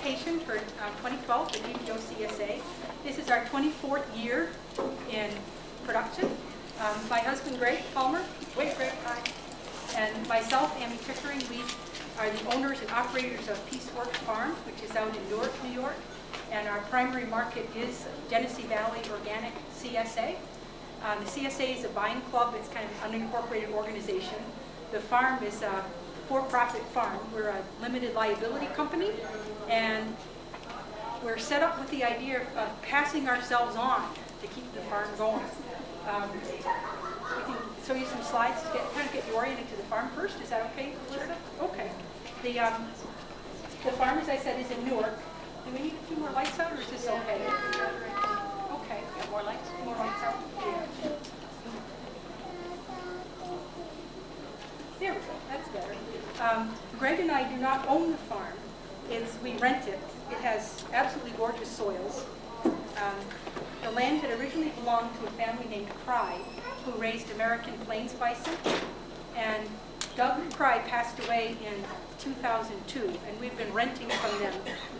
location for 2012, the GVOCSA. This is our 24th year in production. My husband, Greg Palmer, wait, Greg, hi, and myself, Ammie Pickering, we are the owners and operators of Peaceworks Farm, which is out in Newark, New York. And our primary market is Genesee Valley Organic CSA. The CSA is a buying club. It's kind of an unincorporated organization. The farm is a for-profit farm. We're a limited liability company, and we're set up with the idea of passing ourselves on to keep the farm going. We can show you some slides to kind of get you oriented to the farm first. Is that okay, Elizabeth? Okay. The farm, as I said, is in Newark. Do we need a few more lights out, or is this okay? Okay. Got more lights? More lights out? Yeah. There we go. That's better. Greg and I do not own the farm. We rent it. It has absolutely gorgeous soils. The land had originally belonged to a family named Cry, who raised American plains bison. And Doug Cry passed away in 2002, and we've been renting from them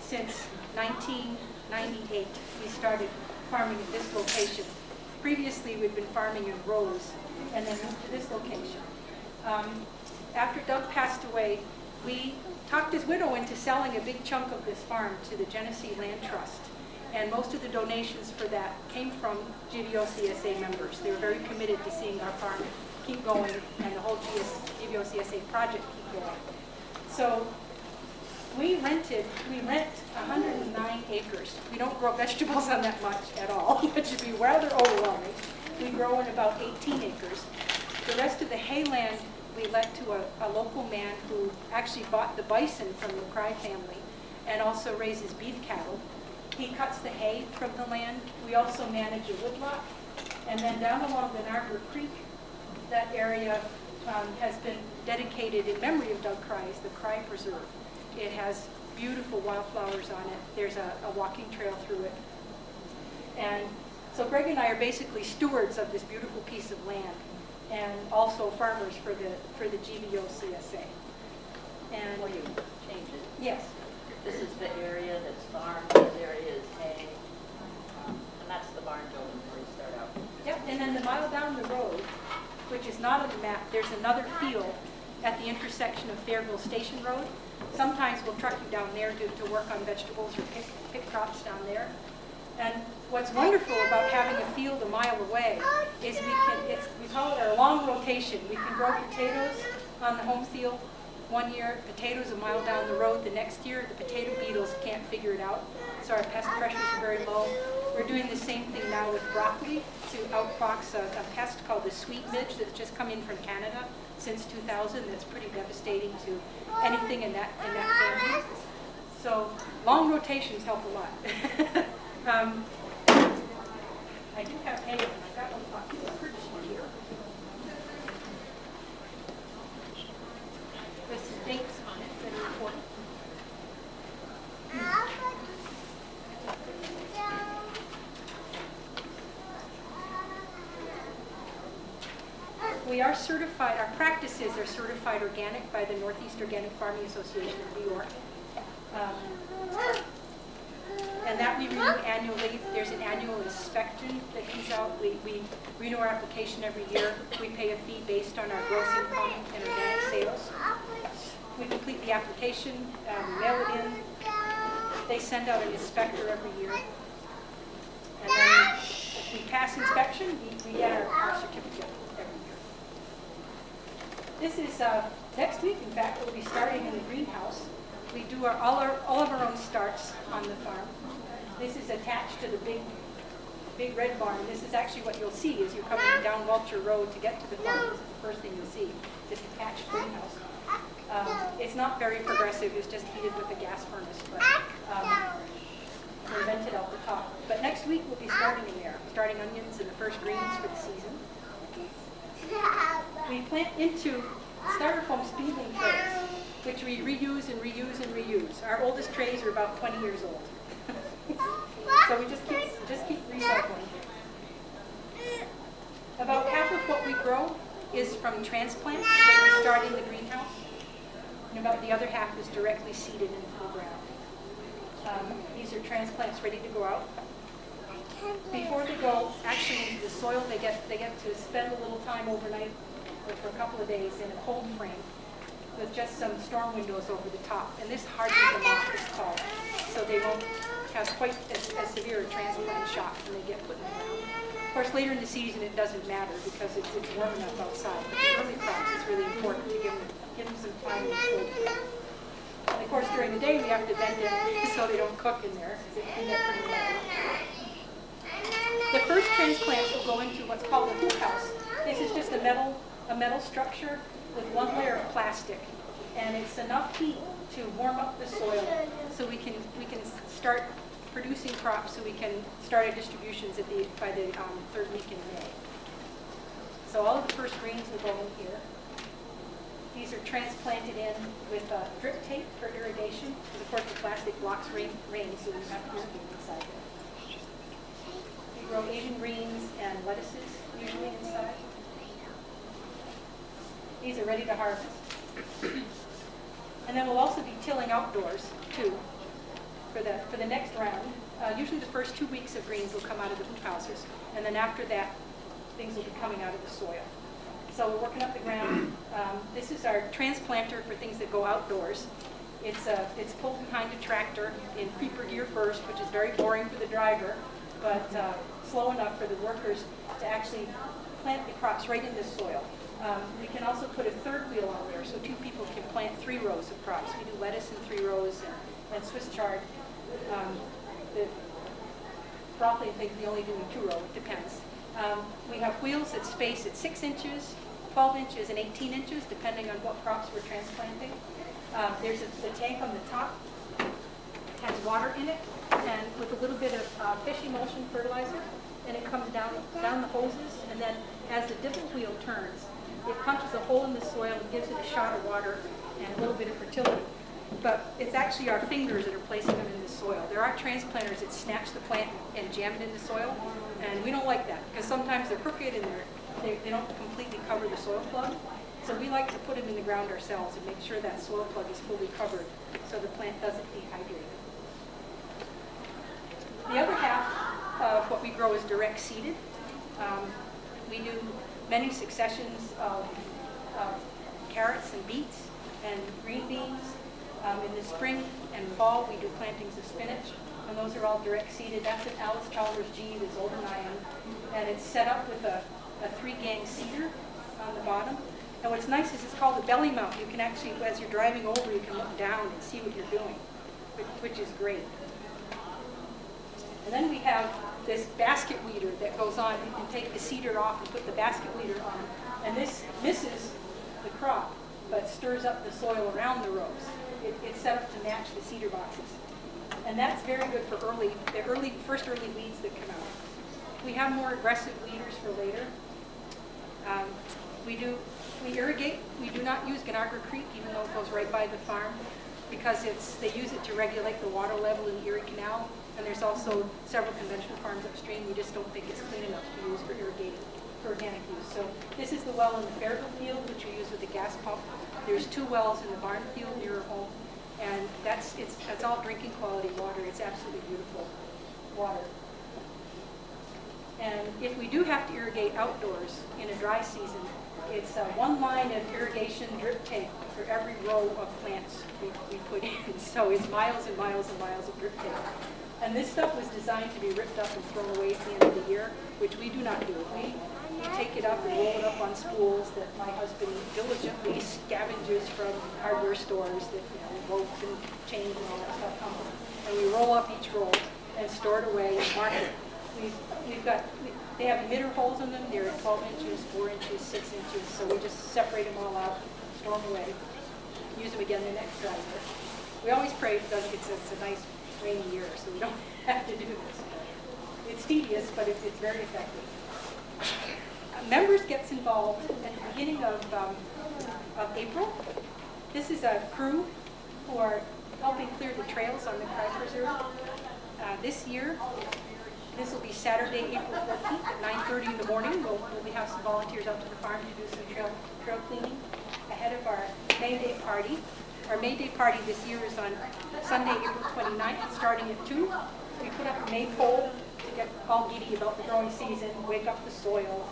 since 1998. We started farming at this location. Previously, we'd been farming in Rose, and then moved to this location. After Doug passed away, we talked his widow into selling a big chunk of this farm to the Genesee Land Trust. And most of the donations for that came from GVOCSA members. They were very committed to seeing our farm keep going and the whole GVOCSA project keep going. So we rent 109 acres. We don't grow vegetables on that much at all, which would be rather overwhelming. We grow in about 18 acres. The rest of the hayland we let to a local man who actually bought the bison from the Cry family and also raises beef cattle. He cuts the hay from the land. We also manage a woodlot. And then down along the Narber Creek, that area has been dedicated in memory of Doug Cry as the Cry Preserve. It has beautiful wildflowers on it. There's a walking trail through it. And so Greg and I are basically stewards of this beautiful piece of land, and also farmers for the GVOCSA. And Before you change it, yes. this is the area that's farmed, this area is hay, and that's the barn building where you start out. Yep, and then the mile down the road, which is not on the map, there's another field at the intersection of Fairville Station Road. Sometimes we'll truck you down there to work on vegetables or pick crops down there. And what's wonderful about having a field a mile away is we call it our long rotation. We can grow potatoes on the home field one year, potatoes a mile down the road the next year. The potato beetles can't figure it out, so our pest pressures are very low. We're doing the same thing now with broccoli to outfox a pest called the sweet midge that's just come in from Canada since 2000. That's pretty devastating to anything in that family. So long rotations help a lot. I do have hay, and I've got one pretty sheet here. There's some dates on it that are important. We are certified, our practices are certified organic by the Northeast Organic Farming Association of New York. And that we renew annually. There's an annual inspection that comes out. We renew our application every year. We pay a fee based on our gross income and organic sales. We complete the application, mail it in. They send out an inspector every year. And then if we pass inspection, we get our certificate every year. This is, next week, in fact, we'll be starting in the greenhouse. We do all of our own starts on the farm. This is attached to the big red barn. This is actually what you'll see as you're coming down Welcher Road to get to the farm. This is the first thing you'll see, this attached greenhouse. It's not very progressive. It's just heated with a gas furnace, but we're vented out the top. But next week we'll be starting in there, starting onions and the first greens for the season. We plant into styrofoam speedling trays, which we reuse and reuse and reuse. Our oldest trays are about 20 years old. So we just keep recycling. About half of what we grow is from transplants that we start in the greenhouse, and about the other half is directly seeded into the ground. These are transplants ready to go out. Before they go actually into the soil, they get to spend a little time overnight or for a couple of days in a cold frame with just some storm windows over the top. And this hardens them off, it's called. So they won't have quite as severe a transplant shock when they get put in the ground. Of course, later in the season, it doesn't matter because it's warm enough outside. But the early crops, it's really important to give them some time in the cold. And of course, during the day, we have to vent it so they don't cook in there because they clean up pretty well. The first transplants will go into what's called a hoop house. This is just a metal structure with one layer of plastic, and it's enough heat to warm up the soil so we can start producing crops, so we can start our distributions by the third week in May. So all of the first greens will go in here. These are transplanted in with drip tape for irrigation, because of course the plastic blocks rain, so we have to irrigate inside there. We grow Asian greens and lettuces usually inside. These are ready to harvest. And then we'll also be tilling outdoors too for the next round. Usually the first 2 weeks of greens will come out of the hoop houses, and then after that things will be coming out of the soil. So we're working up the ground. This is our transplanter for things that go outdoors. It's pulled behind a tractor in creeper gear first, which is very boring for the driver, but slow enough for the workers to actually plant the crops right in the soil. We can also put a third wheel on there, so 2 people can plant 3 rows of crops. We do lettuce in 3 rows and Swiss chard. The broccoli, I think we only do in 2 rows, it depends. We have wheels that space at 6 inches, 12 inches, and 18 inches, depending on what crops we're transplanting. There's the tank on the top, has water in it, and with a little bit of fish emulsion fertilizer, and it comes down the hoses, and then as the dibble wheel turns, it punches a hole in the soil and gives it a shot of water and a little bit of fertility. But it's actually our fingers that are placing them in the soil. There are transplanters that snatch the plant and jam it in the soil, and we don't like that because sometimes they're crooked and they don't completely cover the soil plug. So we like to put them in the ground ourselves and make sure that soil plug is fully covered so the plant doesn't dehydrate. The other half of what we grow is direct seeded. We do many successions of carrots and beets and green beans. In the spring and fall, we do plantings of spinach, and those are all direct seeded. That's an Alice Chalmers G that's over 9, and it's set up with a 3-gang seeder on the bottom. And what's nice is it's called a belly mount. You can actually, as you're driving over, you can look down and see what you're doing, which is great. And then we have this basket weeder that goes on. You can take the seeder off and put the basket weeder on. And this misses the crop, but stirs up the soil around the rows. It's set up to match the seeder boxes. And that's very good for the first early weeds that come out. We have more aggressive weeders for later. We irrigate. We do not use Ganagra Creek, even though it goes right by the farm, because they use it to regulate the water level in the Erie Canal. And there's also several conventional farms upstream. We just don't think it's clean enough to use for irrigating, for organic use. So this is the well in the Fairville field, which we use with the gas pump. There's 2 wells in the barn field near our home, and that's all drinking quality water. It's absolutely beautiful water. And if we do have to irrigate outdoors in a dry season, it's 1 line of irrigation drip tape for every row of plants we put in. So it's miles and miles and miles of drip tape. And this stuff was designed to be ripped up and thrown away at the end of the year, which we do not do. We take it up and roll it up on spools that my husband diligently scavenges from hardware stores that, ropes and chains and all that stuff come from. And we roll up each roll and store it away and mark it. They have emitter holes in them. They're 12 inches, 4 inches, 6 inches. So we just separate them all out, store them away, use them again the next dry year. We always pray because it's a nice rainy year, so we don't have to do this. It's tedious, but it's very effective. Members gets involved at the beginning of April. This is a crew who are helping clear the trails on the Crag Preserve. This year, this will be Saturday, April 14th at 9:30 in the morning. We'll have some volunteers out to the farm to do some trail cleaning ahead of our May Day party. Our May Day party this year is on Sunday, April 29th, starting at 2. We put up a maypole to get all giddy about the growing season, wake up the soil,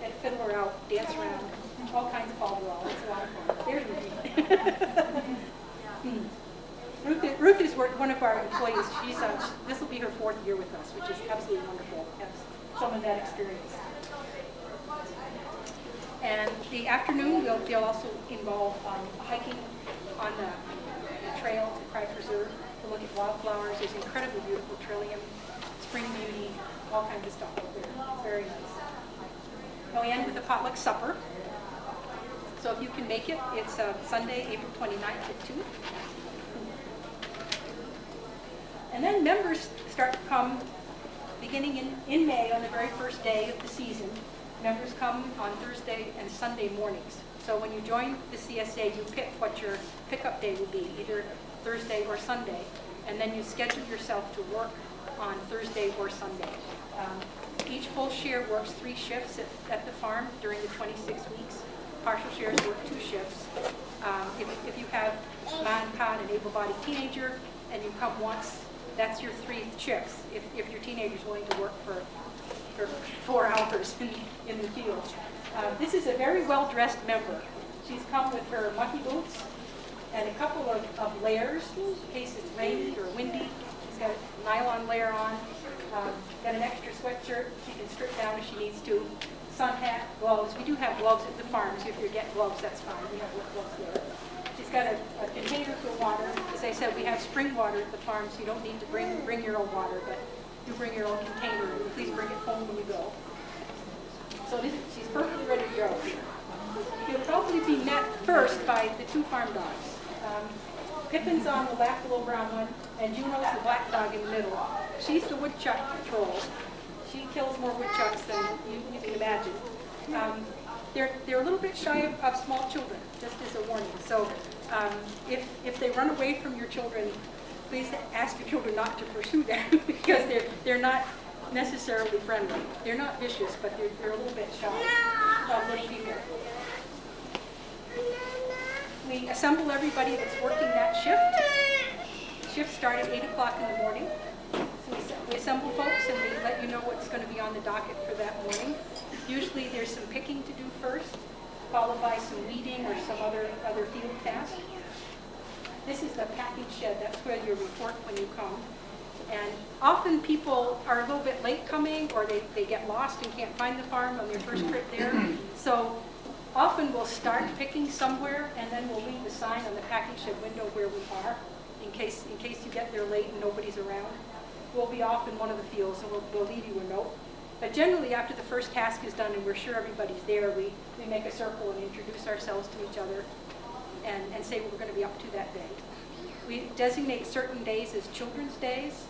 get a fiddler out, dance around, all kinds of follow-all. It's a lot of fun. There's Ruth. Ruth is one of our employees. This will be her 4th year with us, which is absolutely wonderful to have some of that experience. And the afternoon, they'll also involve hiking on the trail to Crag Preserve to look at wildflowers. There's incredibly beautiful trillium, spring beauty, all kinds of stuff out there. It's very nice. And we end with a potluck supper. So if you can make it, it's Sunday, April 29th at 2. And then members start to come beginning in May on the very first day of the season. Members come on Thursday and Sunday mornings. So when you join the CSA, you pick what your pickup day will be, either Thursday or Sunday, and then you schedule yourself to work on Thursday or Sunday. Each full share works 3 shifts at the farm during the 26 weeks. Partial shares work 2 shifts. If you have mom, pa, and an able-bodied teenager, and you come once, that's your 3 shifts. If your teenager's willing to work for 4 hours in the field. This is a very well-dressed member. She's come with her monkey boots and a couple of layers in case it's rainy or windy. She's got a nylon layer on, got an extra sweatshirt she can strip down if she needs to, sun hat, gloves. We do have gloves at the farm, so if you get gloves, that's fine. We have gloves there. She's got a container for water. As I said, we have spring water at the farm, so you don't need to bring your own water, but you bring your own container, and please bring it home when you go. So she's perfectly ready to go. You'll probably be met first by the 2 farm dogs. Pippin's on the left, the little brown one, and Juno's the black dog in the middle. She's the woodchuck patrol. She kills more woodchucks than you can imagine. They're a little bit shy of small children, just as a warning. So if they run away from your children, please ask your children not to pursue them because they're not necessarily friendly. They're not vicious, but they're a little bit shy of little people. We assemble everybody that's working that shift. Shifts start at 8 o'clock in the morning. So we assemble folks and we let you know what's going to be on the docket for that morning. Usually there's some picking to do first, followed by some weeding or some other field task. This is the packing shed. That's where you report when you come. And often people are a little bit late coming or they get lost and can't find the farm on their first trip there. So often we'll start picking somewhere and then we'll leave a sign on the packing shed window where we are in case you get there late and nobody's around. We'll be off in one of the fields and we'll leave you a note. But generally after the first task is done and we're sure everybody's there, we make a circle and introduce ourselves to each other and say what we're going to be up to that day. We designate certain days as children's days.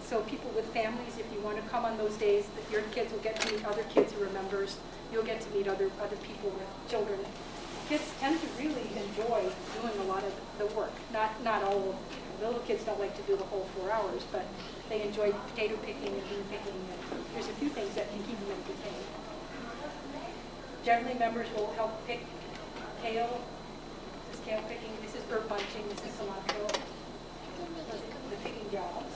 So people with families, if you want to come on those days, that your kids will get to meet other kids who are members. You'll get to meet other people with children. Kids tend to really enjoy doing a lot of the work. Not all, the little kids don't like to do the whole 4 hours, but they enjoy potato picking and bean picking. And there's a few things that can keep them entertained. Generally, members will help pick kale. This is kale picking. This is herb bunching. This is cilantro. The picking jobs.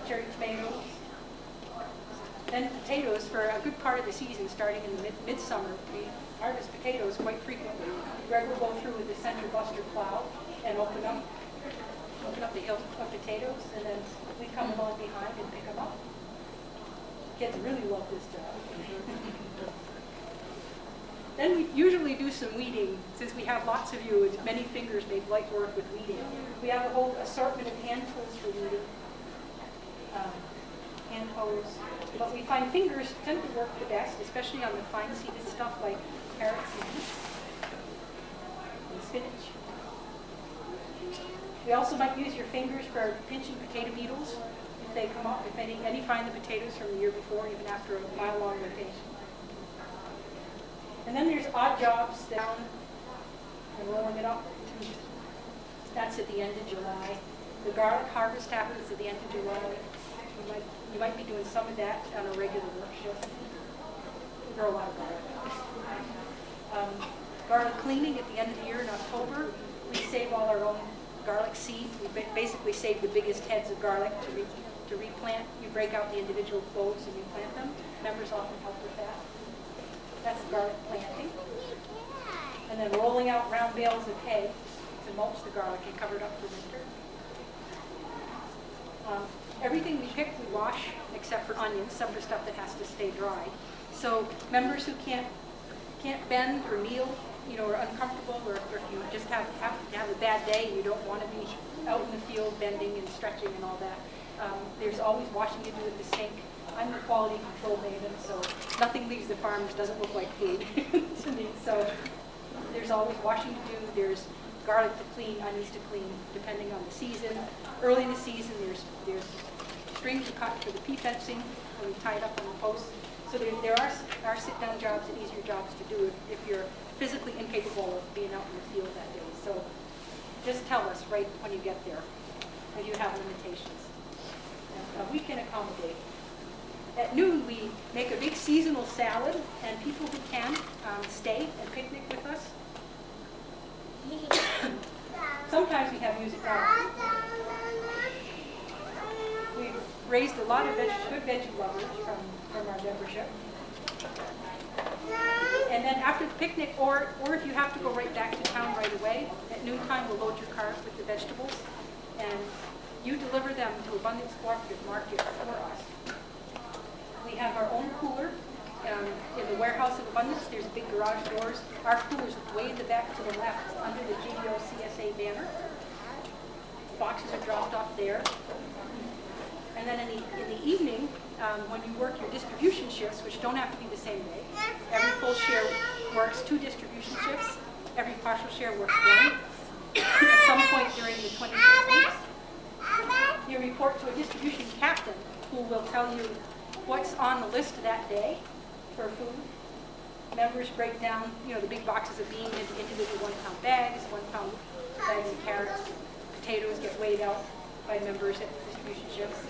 Cherry tomatoes. Then potatoes for a good part of the season, starting in the midsummer. We harvest potatoes quite frequently. Greg will go through with the center buster plow and open up the hill of potatoes, and then we come along behind and pick them up. Kids really love this job. Then we usually do some weeding. Since we have lots of you, and many fingers make light work with weeding. We have a whole assortment of hand tools for weeding. Hand hoes. But we find fingers tend to work the best, especially on the fine-seeded stuff like carrots and beets and spinach. We also might use your fingers for pinching potato beetles if they come up, if any find the potatoes from the year before, even after a mile-long rotation. And then there's odd jobs down and rolling it up. That's at the end of July. The garlic harvest happens at the end of July. You might be doing some of that on a regular work shift. We grow a lot of garlic. Garlic cleaning at the end of the year in October. We save all our own garlic seeds. We basically save the biggest heads of garlic to replant. You break out the individual cloves and you plant them. Members often help with that. That's garlic planting. And then rolling out round bales of hay to mulch the garlic and cover it up for winter. Everything we pick, we wash, except for onions, some of the stuff that has to stay dry. So members who can't bend or kneel, or are uncomfortable, or if you just have a bad day and you don't want to be out in the field bending and stretching and all that, there's always washing to do at the sink. I'm the quality control maven, so nothing leaves the farm that doesn't look like food to me. So there's always washing to do. There's garlic to clean, onions to clean, depending on the season. Early in the season, there's strings to cut for the pea fencing, and we tie it up on the posts. So there are sit-down jobs and easier jobs to do if you're physically incapable of being out in the field that day. So just tell us right when you get there if you have limitations. And we can accommodate. At noon, we make a big seasonal salad, and people who can stay and picnic with us. Sometimes we have music on. We've raised a lot of good veggie lovers from our membership. And then after the picnic, or if you have to go right back to town right away, at noontime we'll load your cart with the vegetables, and you deliver them to Abundance Cooperative Market for us. We have our own cooler. In the warehouse of Abundance, there's big garage doors. Our cooler's way in the back to the left, under the GVOCSA banner. Boxes are dropped off there. And then in the evening, when you work your distribution shifts, which don't have to be the same day, every full share works 2 distribution shifts. Every partial share works 1. At some point during the 26 weeks, you report to a distribution captain who will tell you what's on the list that day for food. Members break down, the big boxes of beans into individual 1-pound bags, 1-pound bags of carrots. Potatoes get weighed out by members at the distribution shifts.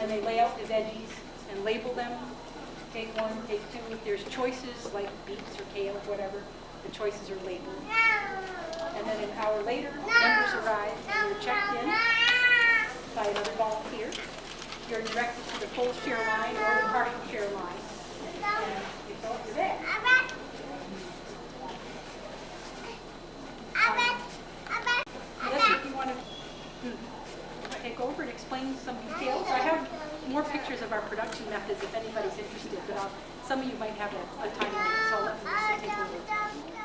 And they lay out the veggies and label them. Take 1, take 2. If there's choices like beets or kale or whatever, the choices are labeled. And then an hour later, members arrive and you're checked in by another volunteer. You're directed to the full share line or the partial share line. And you fill up your bag. Melissa, if you want to take over and explain some details. I have more pictures of our production methods if anybody's interested, but some of you might have a tiny minute, so I'll let Melissa take over.